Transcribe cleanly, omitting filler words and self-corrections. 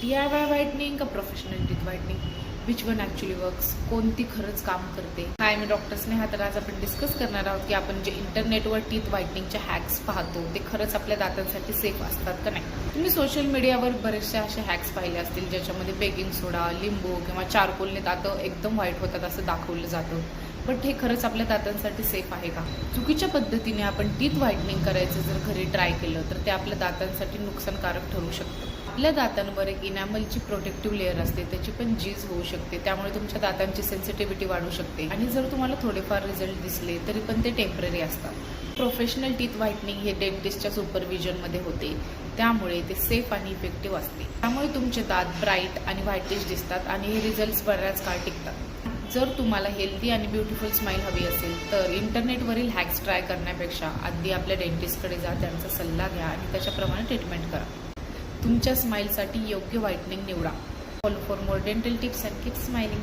DIY whitening का professional teeth whitening, which one actually works, कोणती खरंच काम करते? हाय, मी डॉक्टर स्नेहा. तर आज आपण डिस्कस करणार आहोत की आपण जे इंटरनेटवर टीथ व्हाइटनिंगचे हॅक्स पाहतो ते खरंच आपल्या दातांसाठी सेफ असतात का नाही. तुम्ही सोशल मीडियावर बरेचसे असे हॅक्स पाहिले असतील ज्याच्यामध्ये बेकिंग सोडा, लिंबू किंवा चारकोलने दातं एकदम व्हाईट होतात असं दाखवलं जातं. बट हे खरंच आपल्या दातांसाठी सेफ आहे का? चुकीच्या पद्धतीने आपण टीथ व्हाइटनिंग करायचं जर घरी ट्राय केलं तर ते आपल्या दातांसाठी नुकसानकारक ठरू शकतं. आपल्या दातांवर एक इनॅमलची प्रोटेक्टिव्ह लेअर असते, त्याची पण झीज होऊ शकते, त्यामुळे तुमच्या दातांची सेन्सिटिव्हिटी वाढू शकते आणि जर तुम्हाला थोडेफार रिझल्ट दिसले तरी पण ते टेम्पररी असतात. प्रोफेशनल टीथ व्हाइटनिंग हे डेंटिस्टच्या सुपरविजनमध्ये होते, त्यामुळे ते सेफ आणि इफेक्टिव्ह असते. त्यामुळे तुमचे दात ब्राईट आणि व्हाईटिश दिसतात आणि हे रिझल्ट्स बऱ्याच काळ टिकतात. जर तुम्हाला हेल्दी आणि ब्युटिफुल स्माईल हवी असेल तर इंटरनेटवरील हॅक्स ट्राय करण्यापेक्षा आधी आपल्या डेंटिस्टकडे जा, त्यांचा सल्ला घ्या आणि त्याच्याप्रमाणे ट्रीटमेंट करा. तुमच्या स्माईलसाठी योग्य व्हाइटनिंग निवडा. Follow for more dental tips and keep smiling.